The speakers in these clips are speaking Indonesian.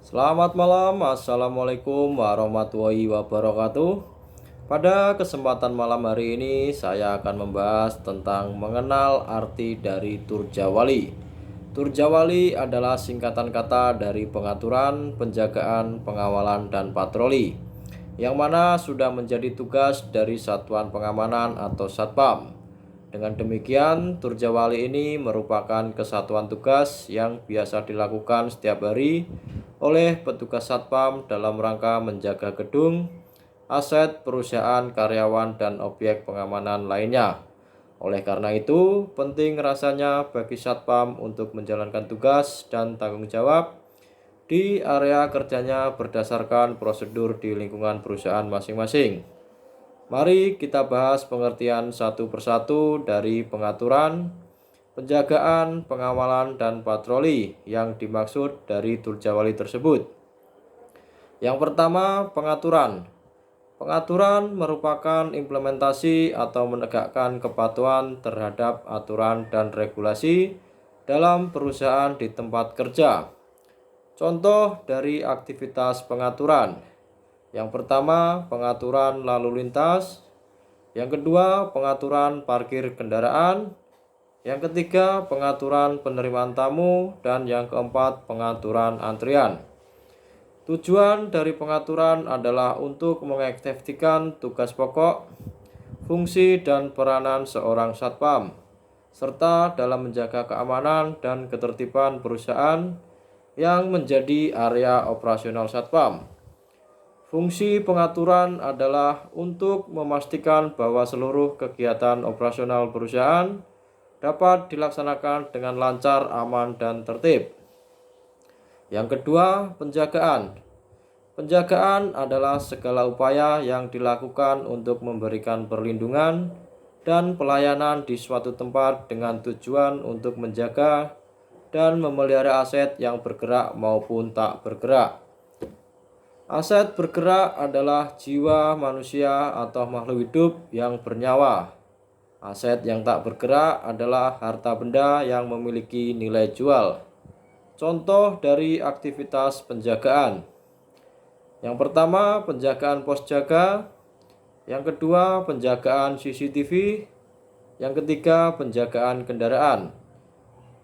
Selamat malam, Assalamualaikum warahmatullahi wabarakatuh. Pada kesempatan malam hari ini saya akan membahas tentang mengenal arti dari Turjawali. Turjawali adalah singkatan kata dari pengaturan, penjagaan, pengawalan, dan patroli, yang mana sudah menjadi tugas dari Satuan Pengamanan atau Satpam. Dengan demikian, Turjawali ini merupakan kesatuan tugas yang biasa dilakukan setiap hari oleh petugas Satpam dalam rangka menjaga gedung, aset perusahaan, karyawan, dan objek pengamanan lainnya. Oleh karena itu, penting rasanya bagi Satpam untuk menjalankan tugas dan tanggung jawab di area kerjanya berdasarkan prosedur di lingkungan perusahaan masing-masing. Mari kita bahas pengertian satu persatu dari pengaturan, penjagaan, pengawalan, dan patroli yang dimaksud dari Turjawali tersebut. Yang pertama, pengaturan. Pengaturan merupakan implementasi atau menegakkan kepatuhan terhadap aturan dan regulasi dalam perusahaan di tempat kerja. Contoh dari aktivitas pengaturan. Yang pertama, pengaturan lalu lintas. Yang kedua, pengaturan parkir kendaraan. Yang ketiga, pengaturan penerimaan tamu. Dan yang keempat, pengaturan antrian. Tujuan dari pengaturan adalah untuk mengefektifkan tugas pokok, fungsi, dan peranan seorang satpam, serta dalam menjaga keamanan dan ketertiban perusahaan yang menjadi area operasional satpam. Fungsi pengaturan adalah untuk memastikan bahwa seluruh kegiatan operasional perusahaan dapat dilaksanakan dengan lancar, aman, dan tertib. Yang kedua, penjagaan. Penjagaan adalah segala upaya yang dilakukan untuk memberikan perlindungan dan pelayanan di suatu tempat dengan tujuan untuk menjaga dan memelihara aset yang bergerak maupun tak bergerak. Aset bergerak adalah jiwa manusia atau makhluk hidup yang bernyawa. Aset yang tak bergerak adalah harta benda yang memiliki nilai jual. Contoh dari aktivitas penjagaan. Yang pertama, penjagaan pos jaga. Yang kedua, penjagaan CCTV. Yang ketiga, penjagaan kendaraan.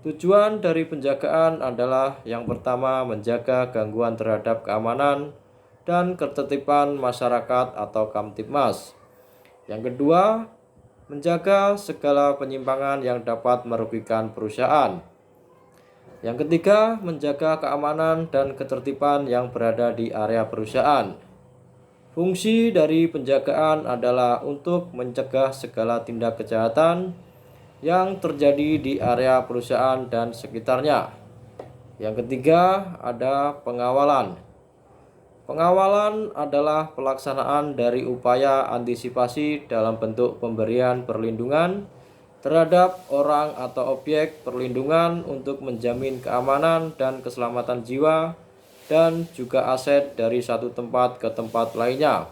Tujuan dari penjagaan adalah yang pertama, menjaga gangguan terhadap keamanan dan ketertiban masyarakat atau Kamtibmas. Yang kedua, menjaga segala penyimpangan yang dapat merugikan perusahaan. Yang ketiga, menjaga keamanan dan ketertiban yang berada di area perusahaan. Fungsi dari penjagaan adalah untuk mencegah segala tindak kejahatan yang terjadi di area perusahaan dan sekitarnya. Yang ketiga, ada pengawalan. Pengawalan adalah pelaksanaan dari upaya antisipasi dalam bentuk pemberian perlindungan terhadap orang atau objek perlindungan untuk menjamin keamanan dan keselamatan jiwa dan juga aset dari satu tempat ke tempat lainnya.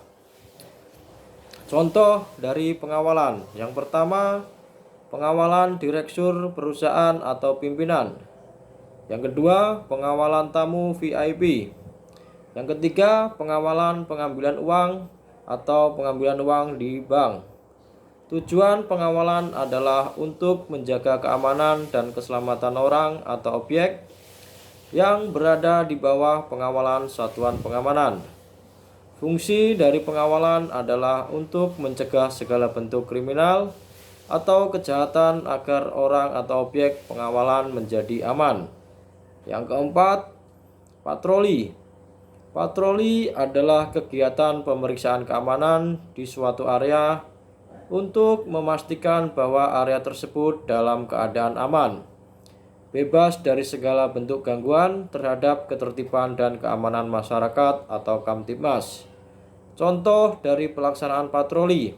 Contoh dari pengawalan. Yang pertama, pengawalan direktur perusahaan atau pimpinan. Yang kedua, pengawalan tamu VIP. Yang ketiga, pengawalan pengambilan uang atau pengambilan uang di bank. Tujuan pengawalan adalah untuk menjaga keamanan dan keselamatan orang atau objek yang berada di bawah pengawalan satuan pengamanan. Fungsi dari pengawalan adalah untuk mencegah segala bentuk kriminal atau kejahatan agar orang atau objek pengawalan menjadi aman. Yang keempat, patroli. Patroli adalah kegiatan pemeriksaan keamanan di suatu area untuk memastikan bahwa area tersebut dalam keadaan aman, bebas dari segala bentuk gangguan terhadap ketertiban dan keamanan masyarakat atau Kamtibmas. Contoh dari pelaksanaan patroli.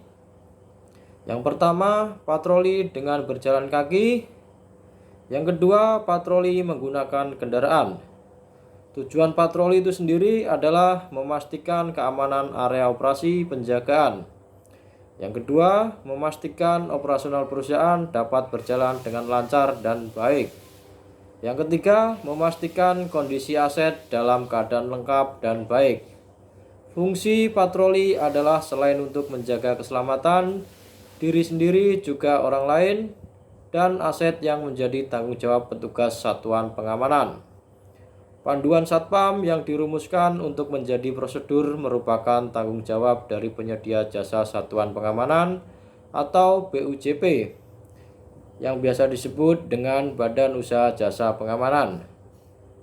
Yang pertama, patroli dengan berjalan kaki. Yang kedua, patroli menggunakan kendaraan. Tujuan patroli itu sendiri adalah memastikan keamanan area operasi penjagaan. Yang kedua, memastikan operasional perusahaan dapat berjalan dengan lancar dan baik. Yang ketiga, memastikan kondisi aset dalam keadaan lengkap dan baik. Fungsi patroli adalah selain untuk menjaga keselamatan diri sendiri juga orang lain dan aset yang menjadi tanggung jawab petugas satuan pengamanan. Panduan Satpam yang dirumuskan untuk menjadi prosedur merupakan tanggung jawab dari penyedia jasa satuan pengamanan atau BUJP yang biasa disebut dengan Badan Usaha Jasa Pengamanan.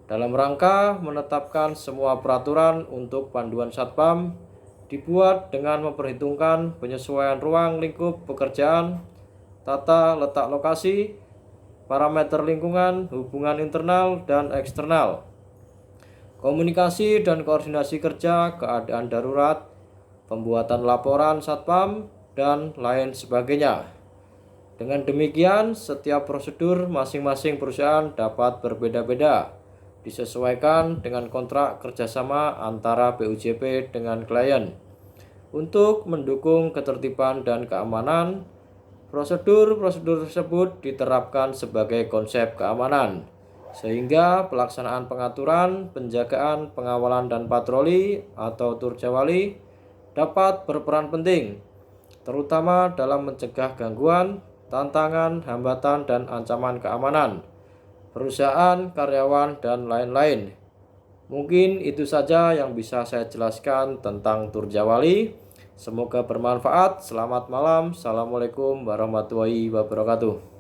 Dalam rangka menetapkan semua peraturan untuk panduan Satpam dibuat dengan memperhitungkan penyesuaian ruang lingkup pekerjaan, tata letak lokasi, parameter lingkungan, hubungan internal dan eksternal, komunikasi dan koordinasi kerja, keadaan darurat, pembuatan laporan Satpam, dan lain sebagainya. Dengan demikian, setiap prosedur masing-masing perusahaan dapat berbeda-beda, disesuaikan dengan kontrak kerjasama antara BUJP dengan klien. Untuk mendukung ketertiban dan keamanan, prosedur-prosedur tersebut diterapkan sebagai konsep keamanan, sehingga pelaksanaan pengaturan, penjagaan, pengawalan, dan patroli atau turjawali dapat berperan penting, terutama dalam mencegah gangguan, tantangan, hambatan, dan ancaman keamanan perusahaan, karyawan, dan lain-lain. Mungkin itu saja yang bisa saya jelaskan tentang Turjawali. Semoga bermanfaat. Selamat malam. Assalamualaikum warahmatullahi wabarakatuh.